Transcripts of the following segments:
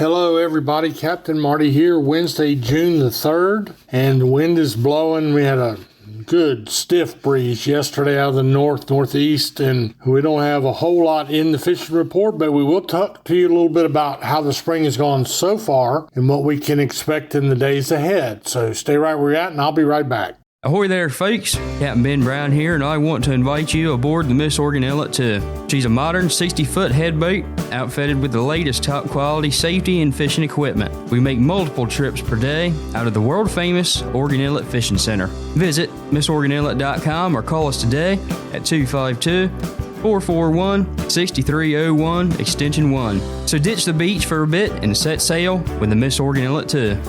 Hello everybody, Captain Marty here, Wednesday, June the 3rd, and the wind is blowing. We had a good stiff breeze yesterday out of the northeast, and we don't have a whole lot in the fishing report, but we will talk to you a little bit about how the spring has gone so far and what we can expect in the days ahead. So stay right where you're at, and I'll be right back. Ahoy there, folks. Captain Ben Brown here, and I want to invite you aboard the Miss Oregon Inlet 2. She's a modern 60-foot headboat outfitted with the latest top-quality safety and fishing equipment. We make multiple trips per day out of the world-famous Oregon Inlet Fishing Center. Visit MissOregonInlet.com or call us today at 252-441-6301, extension 1. So ditch the beach for a bit and set sail with the Miss Oregon Inlet 2.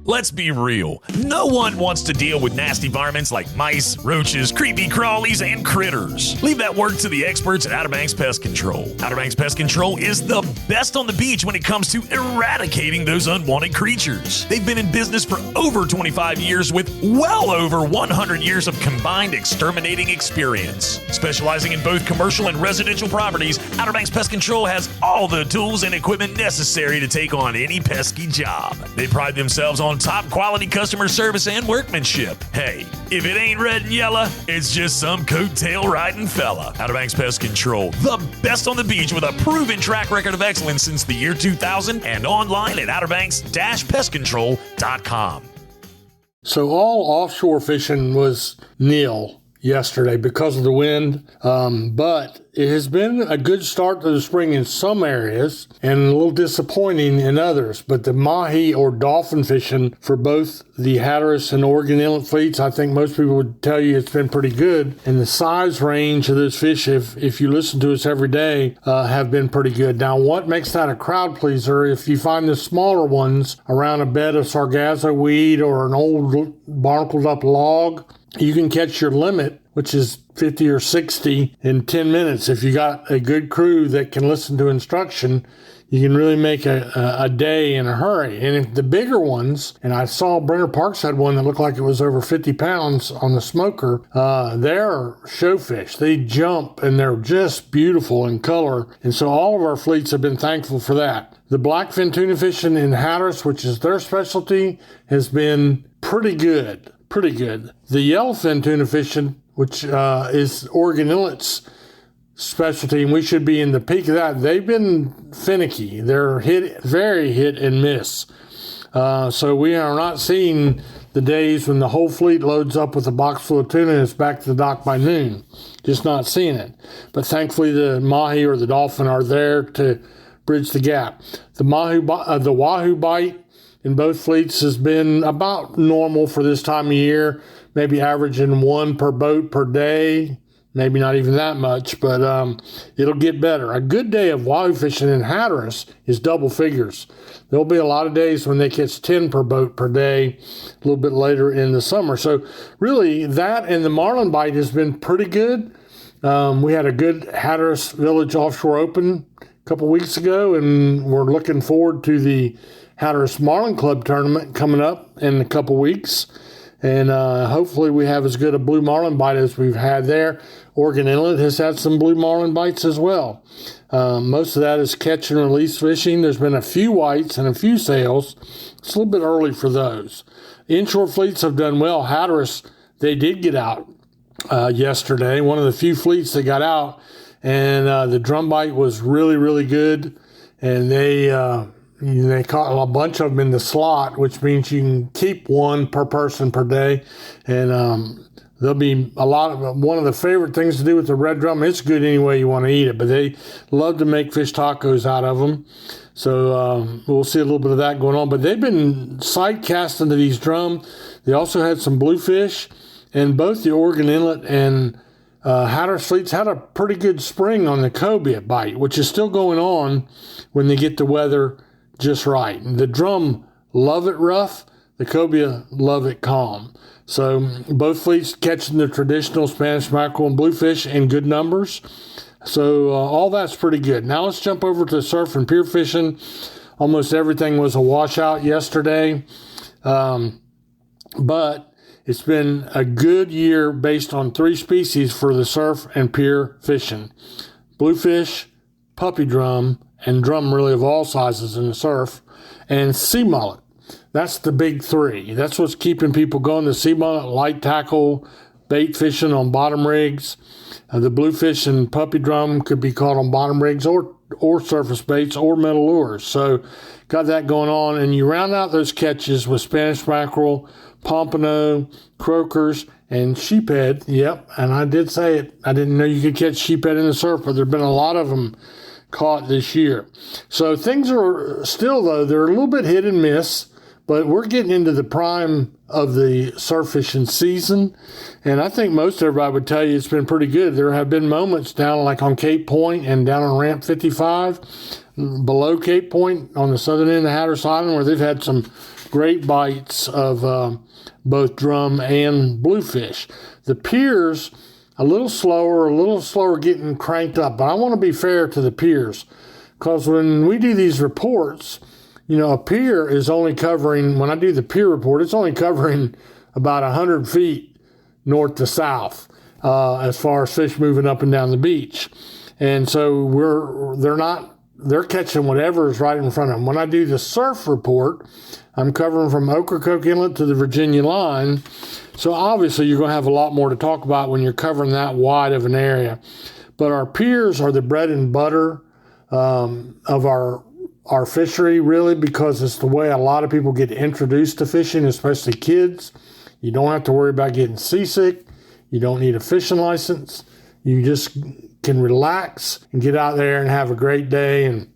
Let's be real. No one wants to deal with nasty varmints like mice, roaches, creepy crawlies, and critters. Leave that work to the experts at Outer Banks Pest Control. Outer Banks Pest Control is the best on the beach when it comes to eradicating those unwanted creatures. They've been in business for over 25 years with well over 100 years of combined exterminating experience. Specializing in both commercial and residential properties, Outer Banks Pest Control has all the tools and equipment necessary to take on any pesky job. They pride themselves on top quality customer service and workmanship. Hey, if it ain't red and yellow, it's just some coattail riding fella. Outer Banks Pest Control, the best on the beach with a proven track record of excellence since the year 2000 and online at outerbanks-pestcontrol.com. So all offshore fishing was nil yesterday because of the wind, but it has been a good start to the spring in some areas and a little disappointing in others. But the mahi or dolphin fishing for both the Hatteras and Oregon Inlet fleets, I think most people would tell you it's been pretty good. And the size range of those fish, if you listen to us every day, have been pretty good. Now, what makes that a crowd pleaser? If you find the smaller ones around a bed of sargasso weed or an old barnacled up log, you can catch your limit, which is 50 or 60 in 10 minutes. If you got a good crew that can listen to instruction, you can really make a day in a hurry. And if the bigger ones, and I saw Brenner Parks had one that looked like it was over 50 pounds on the smoker, they're showfish. They jump and they're just beautiful in color. And so all of our fleets have been thankful for that. The blackfin tuna fishing in Hatteras, which is their specialty, has been pretty good. The yellowfin tuna fishing, which is Oregon Inlet's specialty, and we should be in the peak of that, they've been finicky. They're very hit and miss. So we are not seeing the days when the whole fleet loads up with a box full of tuna and is back to the dock by noon. Just not seeing it. But thankfully the mahi or the dolphin are there to bridge the gap. The wahoo bite in both fleets has been about normal for this time of year, maybe averaging one per boat per day, maybe not even that much, but it'll get better. A good day of wahoo fishing in Hatteras is double figures. There'll be a lot of days when they catch 10 per boat per day a little bit later in the summer. So really that and the marlin bite has been pretty good. We had a good Hatteras Village Offshore Open a couple weeks ago, and we're looking forward to the Hatteras Marlin Club tournament coming up in a couple weeks. And hopefully we have as good a blue marlin bite as we've had there. Oregon Inlet has had some blue marlin bites as well. Most of that is catch and release fishing. There's been a few whites and a few sails. It's a little bit early for those. Inshore fleets have done well. Hatteras, they did get out yesterday. One of the few fleets that got out. And the drum bite was really, really good. And they caught a bunch of them in the slot, which means you can keep one per person per day. And there'll be one of the favorite things to do with the red drum. It's good any way you want to eat it, but they love to make fish tacos out of them. So we'll see a little bit of that going on. But they've been sight casting to these drum. They also had some bluefish, and both the Oregon Inlet and Hatteras fleets had a pretty good spring on the cobia bite, which is still going on when they get the weather just right. The drum love it rough, the cobia love it calm. So both fleets catching the traditional Spanish mackerel and bluefish in good numbers. So all that's pretty good. Now let's jump over to surf and pier fishing. Almost everything was a washout yesterday. But it's been a good year based on three species for the surf and pier fishing: bluefish, puppy drum, and drum really of all sizes in the surf, and sea mullet. That's the big three. That's what's keeping people going. The sea mullet, light tackle, bait fishing on bottom rigs. The bluefish and puppy drum could be caught on bottom rigs or surface baits or metal lures. So got that going on. And you round out those catches with Spanish mackerel, pompano, croakers, and sheephead. Yep, and I did say it. I didn't know you could catch sheephead in the surf, but there have been a lot of them caught this year. So things are still, though, they're a little bit hit and miss. But we're getting into the prime of the surf fishing season, and I think most everybody would tell you it's been pretty good. There have been moments down like on Cape Point and down on Ramp 55, below Cape Point on the southern end of Hatteras Island, where they've had some great bites of both drum and bluefish. The piers, a little slower getting cranked up, but I want to be fair to the piers, because when we do these reports, you know, a pier is only covering, when I do the pier report, it's only covering about 100 feet north to south as far as fish moving up and down the beach. And so they're catching whatever is right in front of them. When I do the surf report, I'm covering from Ocracoke Inlet to the Virginia line. So obviously you're going to have a lot more to talk about when you're covering that wide of an area. But our piers are the bread and butter of our fishery, really, because it's the way a lot of people get introduced to fishing, especially kids. You don't have to worry about getting seasick. You don't need a fishing license. You just can relax and get out there and have a great day. And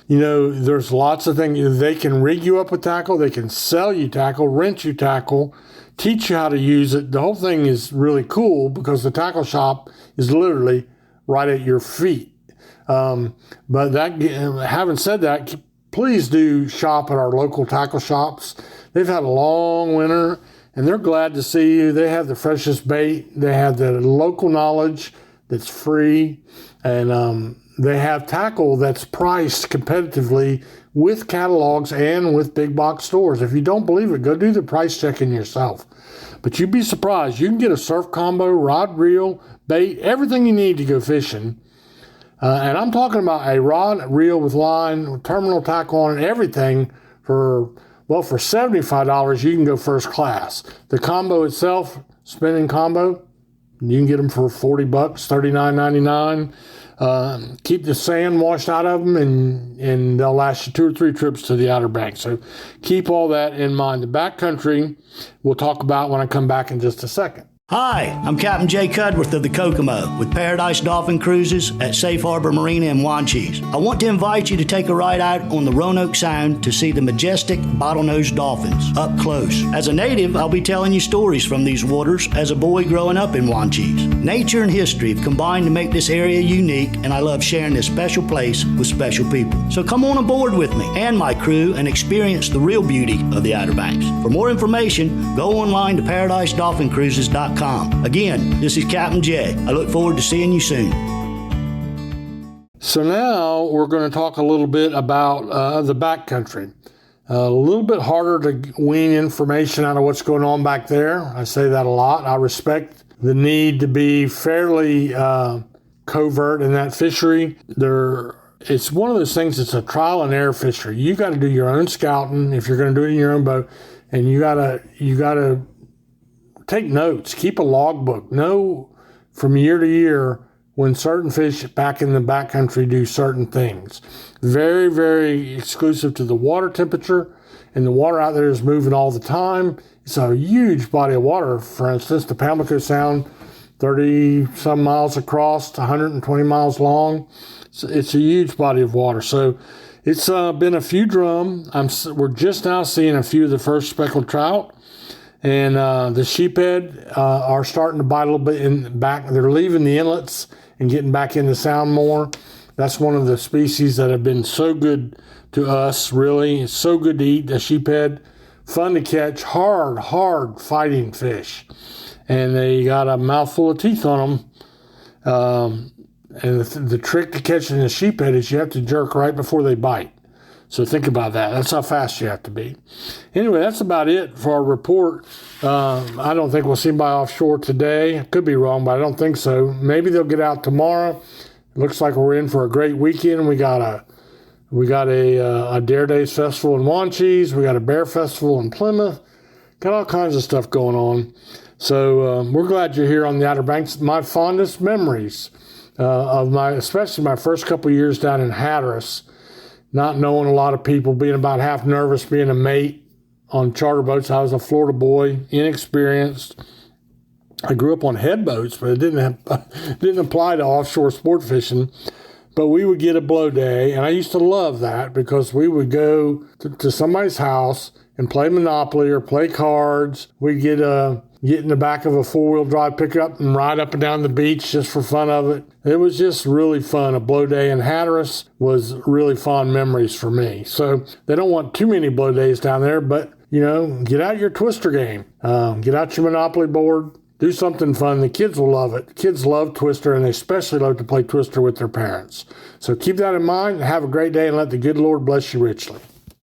you know, there's lots of things. They can rig you up with tackle. They can sell you tackle, rent you tackle, teach you how to use it. The whole thing is really cool because the tackle shop is literally right at your feet. But having said that, please do shop at our local tackle shops. They've had a long winter, and they're glad to see you. They have the freshest bait. They have the local knowledge that's free, and they have tackle that's priced competitively with catalogs and with big box stores. If you don't believe it, go do the price checking yourself. But you'd be surprised. You can get a surf combo, rod, reel, bait, everything you need to go fishing. And I'm talking about a rod, reel with line, with terminal tackle on it, everything for $75, you can go first class. The combo itself, spinning combo, you can get them for $40, $39.99. Keep the sand washed out of them, and they'll last you 2 or 3 trips to the Outer Banks. So keep all that in mind. The backcountry we'll talk about when I come back in just a second. Hi, I'm Captain Jay Cudworth of the Kokomo with Paradise Dolphin Cruises at Safe Harbor Marina in Wanchese. I want to invite you to take a ride out on the Roanoke Sound to see the majestic bottlenose dolphins up close. As a native, I'll be telling you stories from these waters as a boy growing up in Wanchese. Nature and history have combined to make this area unique, and I love sharing this special place with special people. So come on aboard with me and my crew and experience the real beauty of the Outer Banks. For more information, go online to ParadiseDolphinCruises.com. Again, this is Captain Jay. I look forward to seeing you soon. So now we're going to talk a little bit about the backcountry. A little bit harder to wean information out of what's going on back there. I say that a lot. I respect the need to be fairly covert in that fishery. It's one of those things, it's a trial and error fishery. You got to do your own scouting if you're going to do it in your own boat, and you got to take notes, keep a logbook, know from year to year when certain fish back in the backcountry do certain things. Very, very exclusive to the water temperature, and the water out there is moving all the time. It's a huge body of water. For instance, the Pamlico Sound, 30-some miles across, 120 miles long. It's a huge body of water. So it's been a few drum. We're just now seeing a few of the first speckled trout. And the sheephead are starting to bite a little bit in back. They're leaving the inlets and getting back in the sound more. That's one of the species that have been so good to us, really. It's so good to eat, the sheephead. Fun to catch, hard fighting fish. And they got a mouthful of teeth on them. And the trick to catching the sheephead is you have to jerk right before they bite. So think about that. That's how fast you have to be. Anyway, that's about it for our report. I don't think we'll see anybody offshore today. I could be wrong, but I don't think so. Maybe they'll get out tomorrow. It looks like we're in for a great weekend. We got a Dare Days Festival in Wanchese. We got a Bear Festival in Plymouth. Got all kinds of stuff going on. So we're glad you're here on the Outer Banks. My fondest memories especially my first couple years down in Hatteras, not knowing a lot of people, being about half nervous, being a mate on charter boats. I was a Florida boy, inexperienced. I grew up on head boats, but it didn't apply to offshore sport fishing. But we would get a blow day, and I used to love that because we would go to somebody's house and play Monopoly or play cards. We'd get in the back of a four-wheel drive pickup and ride up and down the beach just for fun of it. It was just really fun. A blow day in Hatteras was really fond memories for me. So they don't want too many blow days down there, but, get out your Twister game. Get out your Monopoly board. Do something fun. The kids will love it. Kids love Twister, and they especially love to play Twister with their parents. So keep that in mind. Have a great day, and let the good Lord bless you richly.